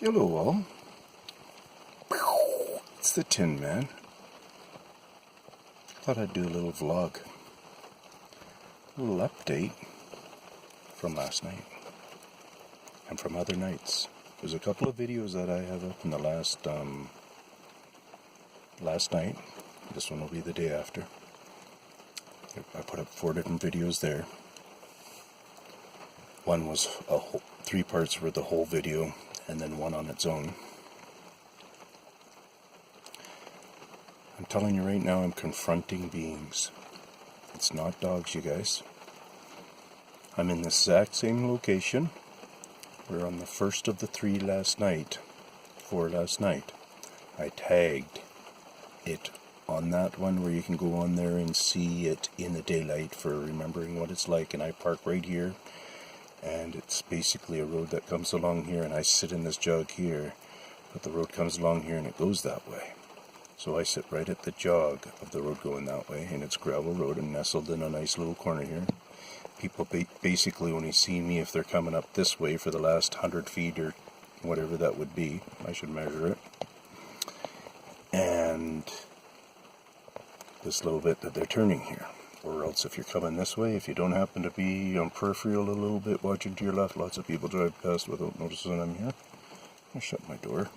Hello all. It's the Tin Man. Thought I'd do a little vlog. A little update from last night. And from other nights. There's a couple of videos that I have up in the last night. This one will be the day after. I put up 4 different videos there. One was 3 parts for the whole video, and then one on its own. I'm telling you right now, I'm confronting beings. It's not dogs, you guys. I'm in the exact same location. We're on the first of the 4 last night. I tagged it on that one where you can go on there and see it in the daylight for remembering what it's like. And I park right here. And it's basically a road that comes along here, and I sit in this jog here, but the road comes along here and it goes that way. So I sit right at the jog of the road going that way, and it's gravel road and nestled in a nice little corner here. People basically only see me if they're coming up this way for the last 100 feet or whatever that would be. I should measure it. And this little bit that they're turning here. Or else if you're coming this way, if you don't happen to be on peripheral a little bit, watching to your left, lots of people drive past without noticing I'm here. I'll shut my door.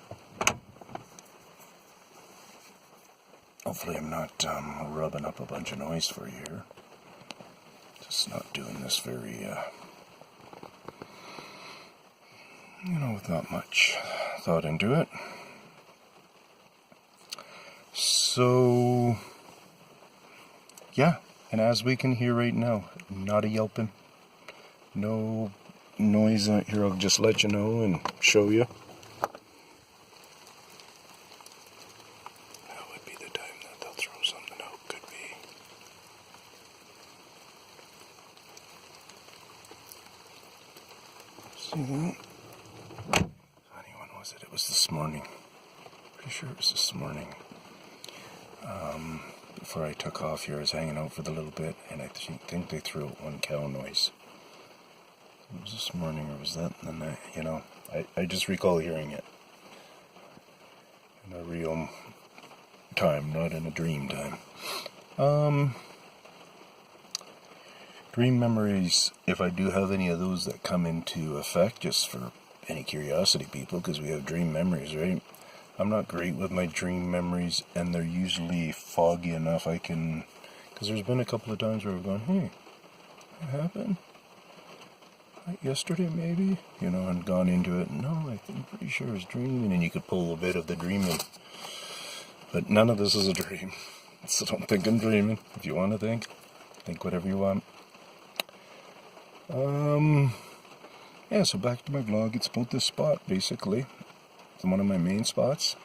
Hopefully I'm not rubbing up a bunch of noise for you here. Just not doing this very, with not much thought into it. So, yeah. And as we can hear right now, not a yelping, no noise out here. I'll just let you know and show you. That would be the time that they'll throw something out, could be. See that? Funny, when was it? It was this morning. Pretty sure it was this morning. Before I took off here, I was hanging out for a little bit, and I think they threw out one cow noise. It was this morning, or was that in the night? I just recall hearing it. In a real time, not in a dream time. Dream memories, if I do have any of those that come into effect, just for any curiosity, people, because we have dream memories, right? I'm not great with my dream memories, and they're usually foggy enough because there's been a couple of times where I've gone, hey, what happened? Like yesterday maybe? And gone into it, no, I'm pretty sure it's dreaming, and you could pull a bit of the dreaming. But none of this is a dream, so don't think I'm dreaming. If you want to think whatever you want. Yeah, so back to my vlog. It's about this spot, basically. It's one of my main spots.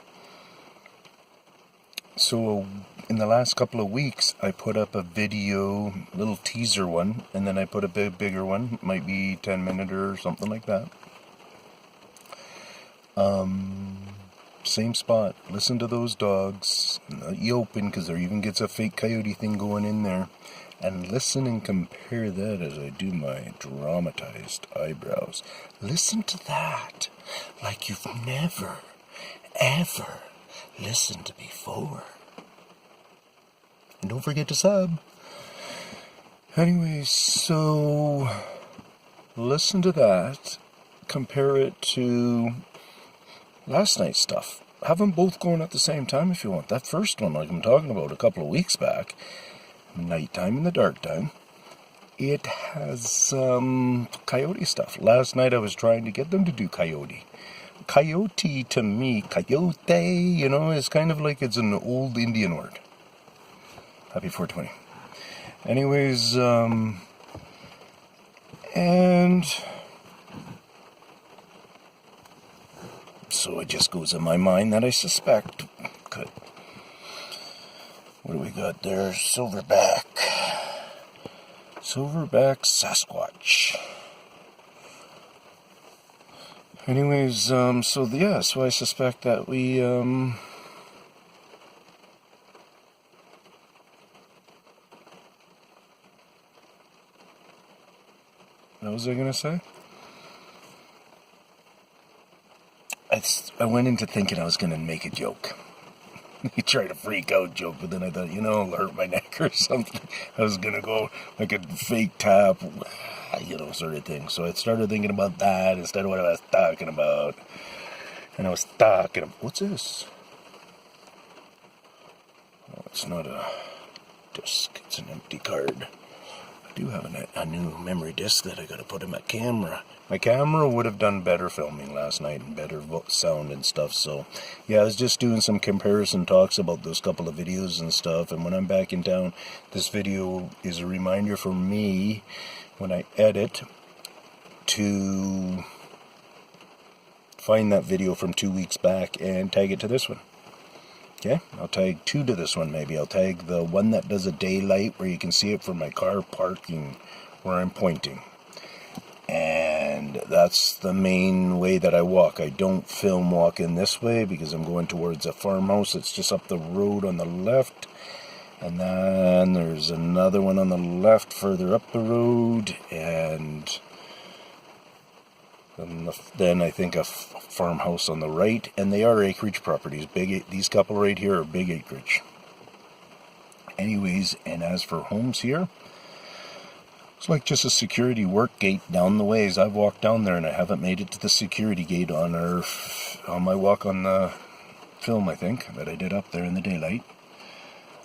So in the last couple of weeks, I put up a video, little teaser one, and then I put a bigger one, might be 10-minute or something like that. Same spot. Listen to those dogs, not yelping, because there even gets a fake coyote thing going in there. And listen and compare that as I do my dramatized eyebrows. Listen to that like you've never, ever listened before. And don't forget to sub. Anyways, so listen to that. Compare it to last night's stuff. Have them both going at the same time if you want. That first one, like I'm talking about a couple of weeks back, nighttime and the dark time, it has coyote stuff. Last night I was trying to get them to do coyote. Coyote to me, coyote, is kind of like it's an old Indian word. Happy 420. Anyways, and so it just goes in my mind that I suspect could. What do we got there? Silverback Sasquatch. Anyways, so I suspect that we, what was I going to say? I went into thinking I was going to make a joke. He tried a freak out joke, but then I thought, it'll hurt my neck or something. I was going to go like a fake tap, sort of thing. So I started thinking about that instead of what I was talking about. And I was talking about, what's this? Oh, it's not a disc, it's an empty card. I do have a new memory disc that I got to put in my camera. My camera would have done better filming last night and better sound and stuff. So, yeah, I was just doing some comparison talks about those couple of videos and stuff. And when I'm back in town, this video is a reminder for me when I edit to find that video from 2 weeks back and tag it to this one. Okay, I'll tag 2 to this one maybe. I'll tag the one that does a daylight where you can see it from my car parking where I'm pointing. And that's the main way that I walk. I don't film walking this way because I'm going towards a farmhouse. It's just up the road on the left. And then there's another one on the left further up the road. And then I think a farmhouse on the right. And they are acreage properties. These couple right here are big acreage. Anyways, and as for homes here, it's like just a security work gate down the ways. I've walked down there and I haven't made it to the security gate on my walk on the film, I think, that I did up there in the daylight.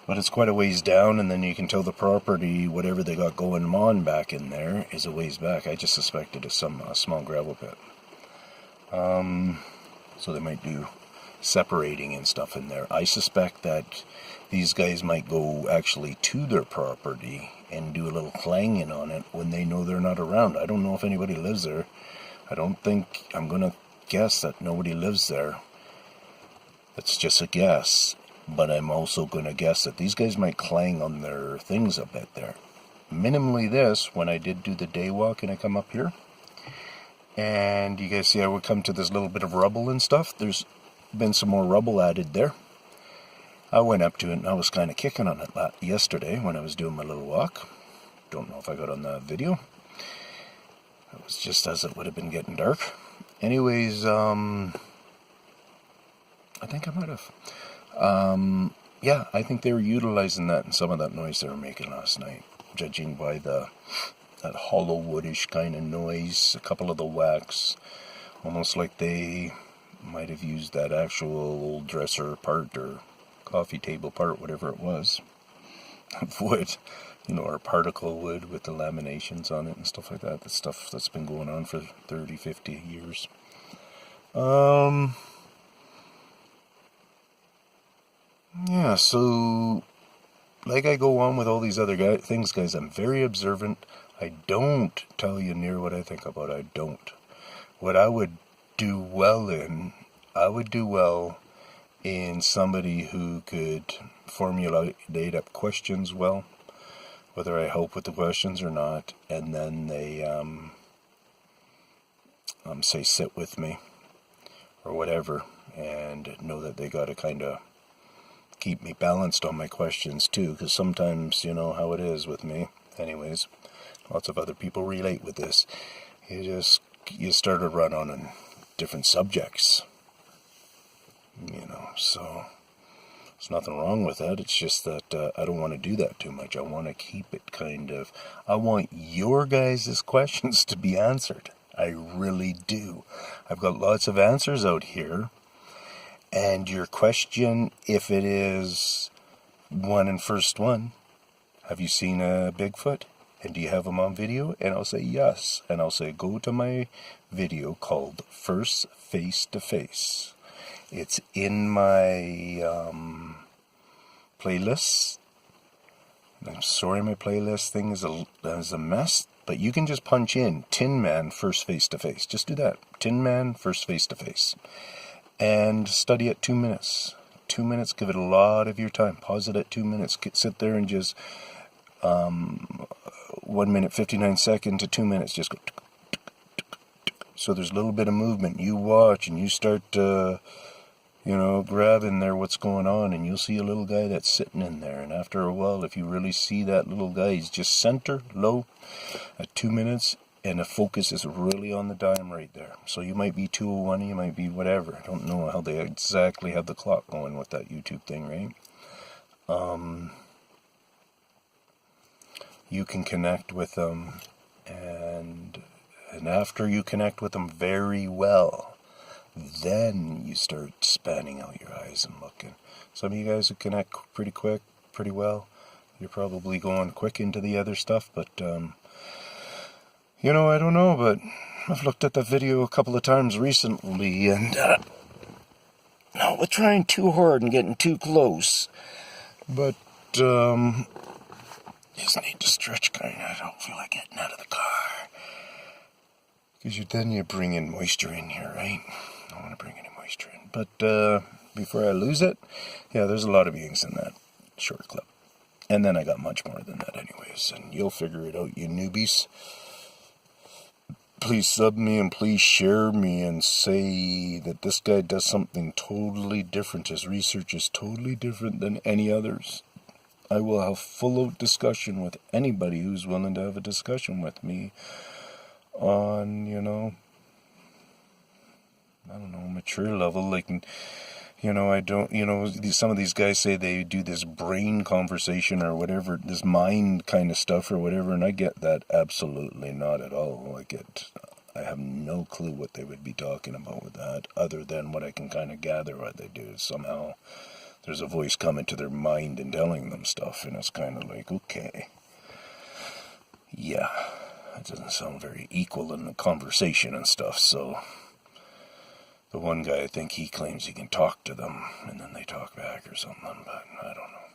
But it's quite a ways down, and then you can tell the property, whatever they got going on back in there, is a ways back. I just suspected it's some small gravel pit. So they might do separating and stuff in there. I suspect that these guys might go actually to their property and do a little clanging on it when they know they're not around. I don't know if anybody lives there. I'm going to guess that nobody lives there. It's just a guess. But I'm also going to guess that these guys might clang on their things a bit there. Minimally this, when I did do the day walk and I come up here, and you guys see I would come to this little bit of rubble and stuff. There's been some more rubble added there. I went up to it and I was kind of kicking on it yesterday when I was doing my little walk. Don't know if I got on the video. It was just as it would have been getting dark. Anyways, I think I might have. Yeah, I think they were utilizing that in some of that noise they were making last night, judging by that hollow woodish kind of noise, a couple of the whacks, almost like they might have used that actual old dresser part or coffee table part, whatever it was, of wood, or particle wood with the laminations on it and stuff like that. The stuff that's been going on for 30, 50 years. Yeah, so like I go on with all these other things, guys, I'm very observant. I don't tell you near what I think about. I don't. What I would do well in somebody who could formulate up questions well, whether I help with the questions or not, and then they say sit with me or whatever, and know that they got to kind of keep me balanced on my questions too, because sometimes, you know how it is with me. Anyways, lots of other people relate with this. You start to run on different subjects, so there's nothing wrong with that. It's just that I don't want to do that too much. I want to keep it I want your guys' questions to be answered. I really do. I've got lots of answers out here. And your question, if it is one and first one, have you seen a Bigfoot? And do you have him on video? And I'll say yes. And I'll say go to my video called First Face to Face. It's in my playlist. I'm sorry, my playlist thing is a mess. But you can just punch in Tin Man First Face to Face. Just do that. Tin Man First Face to Face. And study it 2 minutes. 2 minutes, give it a lot of your time. Pause it at 2 minutes. Sit there and just 1 minute, 59 seconds to 2 minutes. Just go. So there's a little bit of movement. You watch and you start, grabbing there what's going on. And you'll see a little guy that's sitting in there. And after a while, if you really see that little guy, he's just center, low, at 2 minutes. and the focus is really on the dime right there. So you might be 2:01, you might be whatever. I don't know how they exactly have the clock going with that YouTube thing, right? You can connect with them, and after you connect with them very well, then you start spanning out your eyes and looking. Some of you guys who connect pretty quick, pretty well, you're probably going quick into the other stuff, but you know, I don't know, but I've looked at the video a couple of times recently, and no, we're trying too hard and getting too close, but just need to stretch kind of. I don't feel like getting out of the car, because then you bring in moisture in here, right? I don't want to bring any moisture in, but before I lose it, yeah, there's a lot of beings in that short clip, and then I got much more than that anyways, and you'll figure it out, you newbies. Please sub me and please share me and say that this guy does something totally different. His research is totally different than any others. I will have full-out discussion with anybody who's willing to have a discussion with me on, you know, I don't know, mature level. Like, you know, I don't, you know, some of these guys say they do this brain conversation or whatever, this mind kind of stuff or whatever, and I get that absolutely not at all. I have no clue what they would be talking about with that, other than what I can kind of gather what they do. Somehow there's a voice coming to their mind and telling them stuff, and it's kind of like, okay, yeah, it doesn't sound very equal in the conversation and stuff, so... The one guy, I think he claims he can talk to them, and then they talk back or something, but I don't know.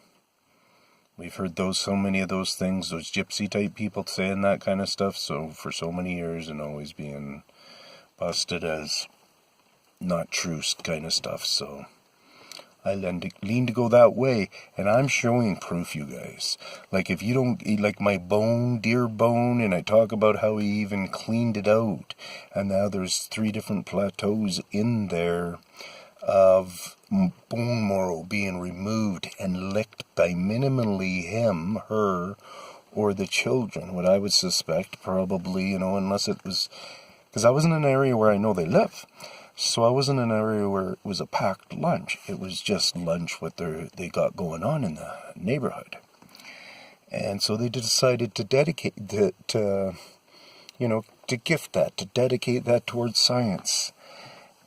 We've heard so many of those things, those gypsy-type people saying that kind of stuff, so for so many years, and always being busted as not true kind of stuff, so I lean to go that way, and I'm showing proof, you guys. Like, if you don't, like my deer bone, and I talk about how he even cleaned it out, and now there's 3 different plateaus in there of bone marrow being removed and licked by minimally him, her, or the children, what I would suspect, probably, you know, unless it was, because I was in an area where I know they live. So I was in an area where it was a packed lunch. It was just lunch what they got going on in the neighborhood. And so they decided to dedicate, to gift that, to dedicate that towards science.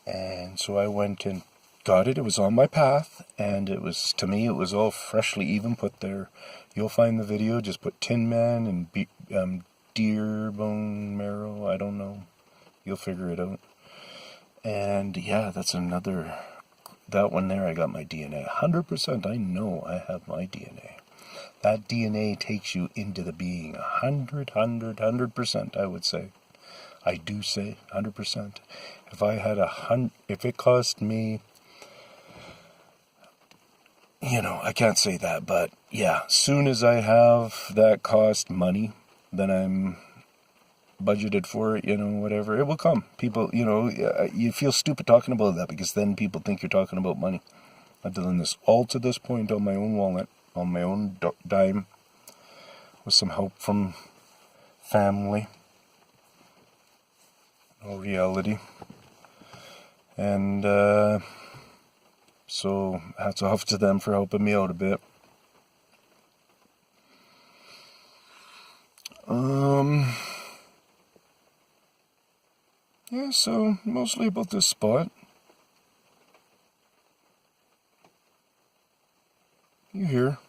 And so I went and got it. It was on my path. And it was, to me, it was all freshly even put there. You'll find the video. Just put Tin Man and deer bone marrow. I don't know. You'll figure it out. And yeah, that's that one there, I got my DNA. 100%, I know I have my DNA. That DNA takes you into the being. 100%, I would say. I do say 100%. If it cost me, you know, I can't say that, but yeah, soon as I have that cost money, then I'm budgeted for it, you know, whatever, it will come. People, you know, you feel stupid talking about that, because then people think you're talking about money. I've done this all to this point on my own wallet, on my own dime, with some help from family, no reality, and so hats off to them for helping me out a bit. Yeah, so mostly about this spot. You hear?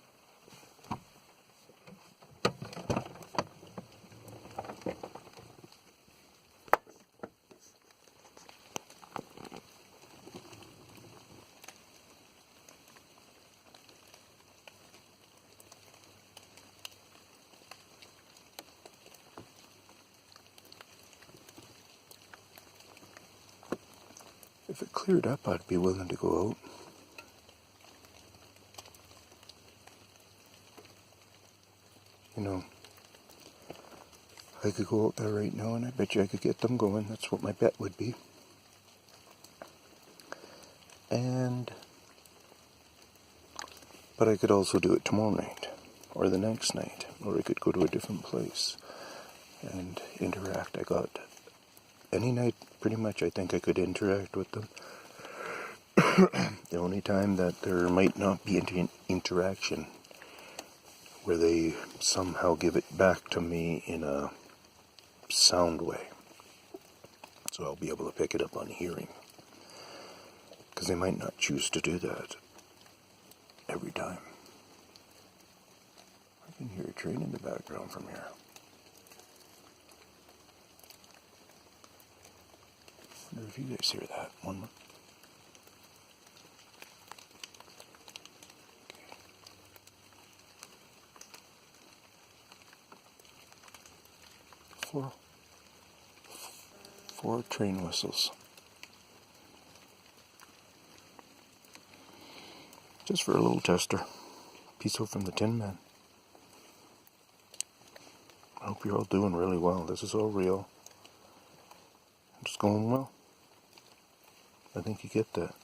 If it cleared up, I'd be willing to go out. You know, I could go out there right now, and I bet you I could get them going. That's what my bet would be. But I could also do it tomorrow night, or the next night, or I could go to a different place. and interact. I got any night, pretty much, I think I could interact with them. The only time that there might not be interaction, where they somehow give it back to me in a sound way. So I'll be able to pick it up on hearing. Because they might not choose to do that every time. I can hear a train in the background from here. I wonder if you guys hear that. One more. Four train whistles. Just for a little tester. Peaceful from the Tin Man. I hope you're all doing really well. This is all real. It's going well. I think you get that.